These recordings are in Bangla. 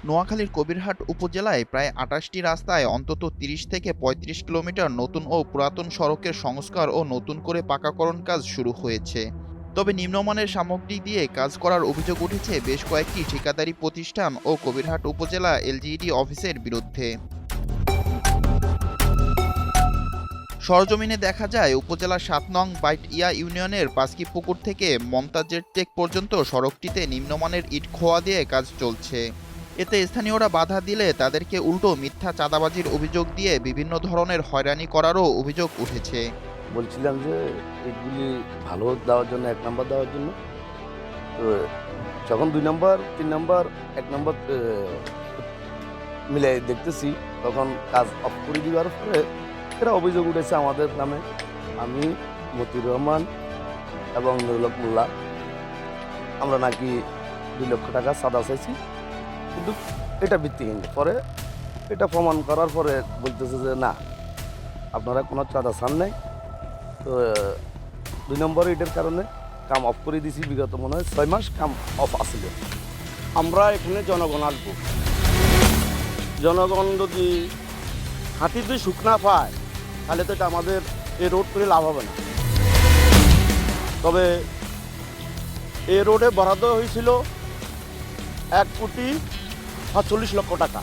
নোয়াখালীর কবিরহাট উপজেলায় প্রায় ২৮টি রাস্তায় অন্তত ৩০ থেকে ৩৫ কিলোমিটার নতুন ও পুরাতন সড়কের সংস্কার ও নতুন করে পাকাকরণ কাজ শুরু হয়েছে। তবে নিম্নমানের সামগ্রী দিয়ে কাজ করার অভিযোগ উঠেছে বেশ কয়েকটি ঠিকাদারি প্রতিষ্ঠান ও কবিরহাট উপজেলা এলজিইডি অফিসের বিরুদ্ধে। সরজমিনে দেখা যায় উপজেলার ৭ নং বাইটইয়া ইউনিয়নের পাঁচকি পুকুর থেকে মমতাজের টেক পর্যন্ত সড়কটিতে নিম্নমানের ইট খোয়া দিয়ে কাজ চলছে। এতে স্থানীয়রা বাধা দিলে তাদেরকে উল্টো মিথ্যা চাঁদাবাজির অভিযোগ দিয়ে বিভিন্ন ধরনের হয়রানি করারও অভিযোগ উঠেছে। বলছিলাম যে ইটগুলি ভালো দেওয়ার জন্য, ১ নম্বর দেওয়ার জন্য। তো যখন ২ নম্বর ৩ নম্বর ১ নম্বর মিলে দেখতেছি, তখন কাজ অফ করে দেওয়ার পরে এরা অভিযোগ উঠেছে আমাদের নামে। আমি, মতিউর রহমান এবং নুরুল মোল্লা আমরা নাকি ২ লক্ষ টাকা চাঁদা চাইছি, কিন্তু এটা ভিত্তিহীন। পরে এটা প্রমাণ করার পরে বলতেছে যে না, আপনারা কোনো চাঁদা চান নাই। তো ২ নম্বর ইটের কারণে কাম অফ করে দিয়েছি। বিগত মনে হয় ৬ মাস কাম অফ আসলে। আমরা এখানে জনগণ আসবো, জনগণ যদি হাতি যদি সুখ না পায় তাহলে তো এটা আমাদের এই রোড করে লাভ হবে না। তবে এই রোডে বরাদ্দ হয়েছিল ১,৪৫,০০,০০০ টাকা,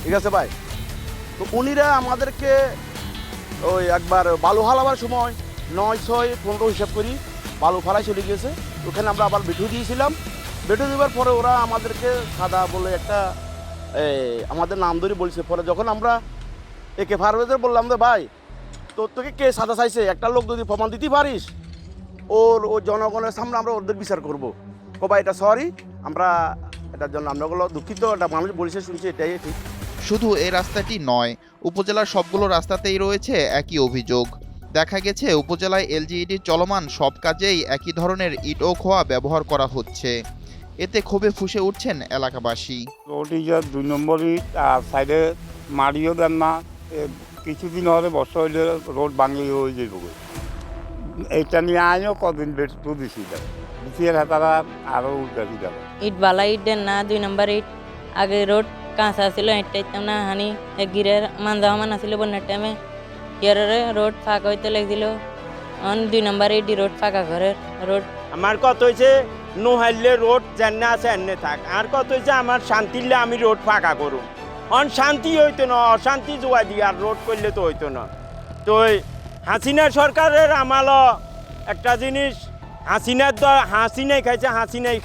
ঠিক আছে ভাই। তো উনিরা আমাদেরকে ওই একবার বালু হালাবার সময় ৯-৬-১৫ হিসাব করি বালু ফালাই চলে গিয়েছে। ওখানে আমরা আবার বেঠু দিয়েছিলাম। বেঠু দেওয়ার পরে ওরা আমাদেরকে সাদা বলে একটা আমাদের নাম ধরে বলছে। পরে যখন আমরা একে ফারওয়েজের বললাম যে ভাই, তোকে কে সাদা চাইছে, একটা লোক যদি প্রমাণ দিতে পারিস ও জনগণের সামনে আমরা ওদের বিচার করবো। ভাই এটা সরি, আমরা এটার জন্য আমরা দুঃখিত। এটা মানুষ বলছে, শুনছি, এটাই ঠিক। শুধু এই রাস্তাটি নয়, উপজেলার সবগুলো রাস্তাতেই রয়েছে একই অভিযোগ। দেখা গেছে উপজেলায় এলজিইডির চলমান সব কাজেই একই ধরনের ইট ও খোয়া ব্যবহার করা হচ্ছে। এতে ক্ষোভে ফুঁসে উঠছেন এলাকাবাসী। রোডই যা ২ নম্বর ইট, আর সাইডে মাড়িও দেন না। কিছুদিন হলে বর্ষা হইলে রোড ভাঙিয়ে হয়ে যাবে। এইটা নিয়ে আইনও কদিন বেটু দিছি দিছিয়ে তারা আরও উল্টাছি যাবে। ইট বালা ইট দেন না, ২ নম্বর ইট। আগে রোড কাঁচা ছিল, হেঁটতে না হানি গিরের মানজা মান আসছিল বন্যার টাইমে। গিয়ারে রোড ফাঁকা হইতে লাগছিল। ২ নম্বর ইট রোড ফাঁকা ঘরের রোড। আমার কত হয়েছে নোহাইলে রোড যেন আছে এনে থাক। আর কত হয়েছে আমার শান্তিলে আমি রোড ফাঁকা করুম। শান্তি হইতো না, অশান্তি জোয়া দিয়ে আর রোড করলে তো হইতো না। তো হাসিনা সরকারের আমালও একটা জিনিস, হাসিনাই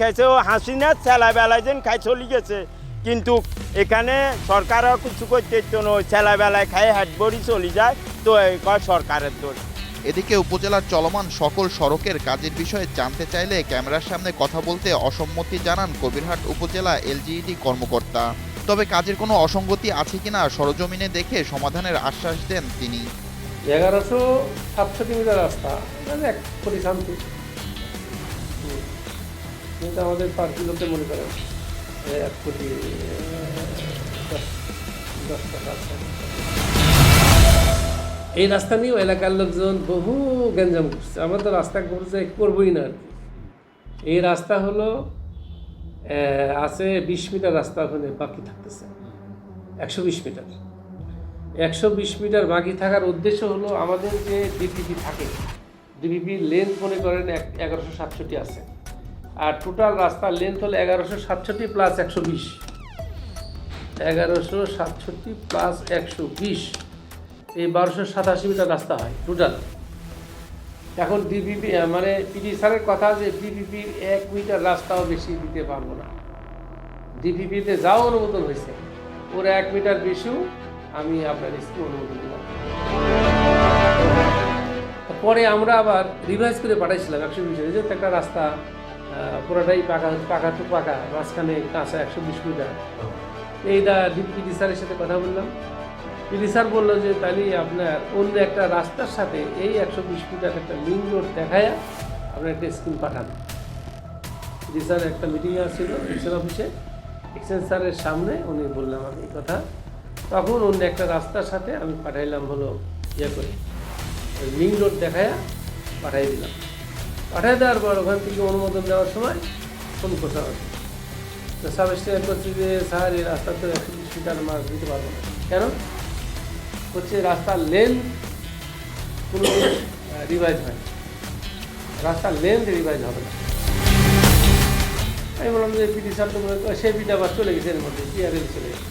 খাইছে ও হাসিনার ছেলাবেলায় যেন খাই চলি গেছে। কিন্তু এখানে সরকারও কিছু করতে হইতো না, ওই ছেলাবেলায় খাই হাটবড়ি চলি যায়। তো সরকারের দোষ। এদিকে উপজেলার চলমান সকল সড়কের কাজের বিষয়ে জানতে চাইলে ক্যামেরার সামনে কথা বলতে অসম্মতি জানান কবিরহাট উপজেলা এলজিইডি কর্মকর্তা। তবে কাজের কোনো অসঙ্গতি আছে কিনা সরজমিনে দেখে সমাধানের আশ্বাস দেন তিনি। ১১৭৭ মিটার রাস্তা, মানে ১ কোটি শান্তি। কিন্তু আমাদের পার্টি লোকে মনে করেন ১ কোটি ১০ টাকা। এই রাস্তা নিয়েও এলাকার লোকজন বহু গ্যাঞ্জাম করছে। আমরা তো রাস্তা করবোই না আর কি। এই রাস্তা হলো আছে ২০ মিটার রাস্তা, ওখানে বাকি থাকতেছে ১২০ মিটার। ১২০ মিটার বাকি থাকার উদ্দেশ্য হলো আমাদের যে ডিপিপি থাকে, ডিপিপির লেন্থ মনে করেন ১১৬৭ আছে, আর টোটাল রাস্তার লেন্থ হলো ১১৬৭ প্লাস ১২০, ১১৬৭ প্লাস ১২০, এই ১২৮৭ মিটার রাস্তা হয় টোটাল। এখন ডিপিপি মানে পিডি স্যারের কথা যে ডিপিপির ১ মিটার রাস্তাও বেশি দিতে পারবো না। ডিপিপিতে যাও অনুমোদন হয়েছে, ওর ১ মিটার বেশিও আমি আপনার স্কুল অনুমোদন দিলাম। পরে আমরা আবার রিভাইজ করে পাঠাইছিলাম ১২০, যে একটা রাস্তা পুরোটাই পাকা টু পাকা, মাঝখানে কাঁচা ১২০ মিটার। এইটা ডিপিপি স্যারের সাথে কথা বললাম। পিডি স্যার বললো যে তাহলে আপনার অন্য একটা রাস্তার সাথে এই ১২০ মিটার একটা লিঙ্ক রোড দেখায় আপনার একটা স্কিম পাঠান। পিডি স্যার একটা মিটিং আসছিল এক্সচেঞ্জ অফিসে, এক্সচেঞ্জ স্যারের সামনে উনি বললাম আমি এই কথা। তখন অন্য একটা রাস্তার সাথে আমি পাঠাইলাম হলো করে লিঙ্ক রোড দেখায় পাঠাই দিলাম। পাঠাই দেওয়ার পর ওখান থেকে অনুমোদন দেওয়ার সময় ফোন করতে হবে। তো সাব স্টেশন করছে যে স্যার এই রাস্তা তো 120 মিটার মাছ দিতে পারবো না। কেন? হচ্ছে রাস্তার লেন কোনো রিভাইজ হয় না। রাস্তার লেন রিভাইজ হবে না। আমি বললাম যে পিডি স্যার তো সে পিডি আবার চলে গেছে এর মধ্যে, পিআরএল চলে গেছে।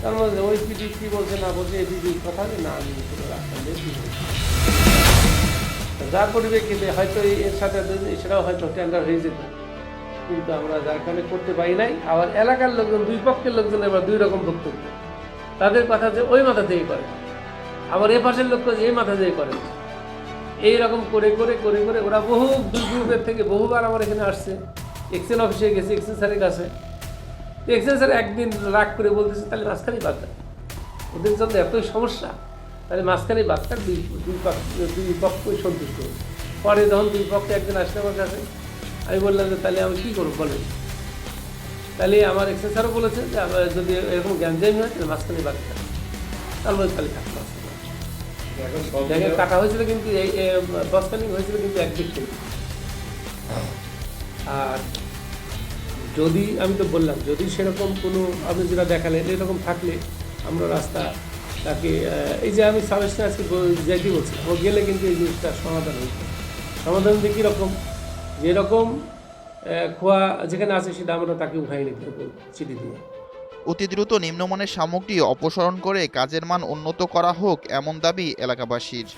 তার মধ্যে ওই পিডি কী বলছে না বলছে এই পিডি কথা না আমি কোনো রাস্তার লেন যার পরিপ্রেক্ষিতে হয়তো এর সাথে সেটাও হয়তো টেন্ডার হয়ে যেত, কিন্তু আমরা যার কারণে করতে পারি নাই। আবার এলাকার লোকজন, দুই পক্ষের লোকজন এবার দুই রকম বক্তব্য। তাদের কথা যে ওই মাথা থেকে করে, আবার এ পাশের লোক যে এই মাথা থেকে করে। এইরকম করে করে করে করে ওরা বহু দূরের থেকে বহুবার আমার এখানে আসছে। এক্সেল অফিসে গেছে, এক্সেল স্যারের কাছে। এক্সেল স্যার একদিন রাগ করে বলতেছে তাহলে মাঝখানেই বাদ দেয়, ওদের জন্য এতই সমস্যা, তাহলে মাঝখানেই বাদ থাক, দুই পক্ষই সন্তুষ্ট। পরে যখন দুই পক্ষে একদিন আসলে আমার কাছে, আমি বললাম যে তাহলে আমি কী করবো বলেন। তাহলে আমার এক্সেল স্যারও বলেছে যে আমরা যদি এরকম গ্যাঞ্জাম হয় তাহলে মাঝখানেই বাদ থাকে, তার মধ্যে তাহলে থাকতে দেখেন টাকা হয়েছিল কিন্তু এই বস্তানি হয়েছিল কিন্তু একদিক থেকে। আর যদি আমি তো বললাম যদি সেরকম কোনো আপনি যেটা দেখালেন এরকম থাকলে আমরা রাস্তা তাকে এই যে আমি সাবেস্টে আজকে যাইতে বলছি, ও গেলে কিন্তু এই জিনিসটা সমাধান হয়েছে। সমাধান দিয়ে কীরকম, যেরকম খোয়া যেখানে আছে সেটা আমরা তাকে উঠাই নিতে হবে চিঠি দিয়ে। অতি দ্রুত নিম্নমানের সামগ্রী অপসারণ করে কাজের মান উন্নত করা হোক, এমন দাবি এলাকাবাসীর।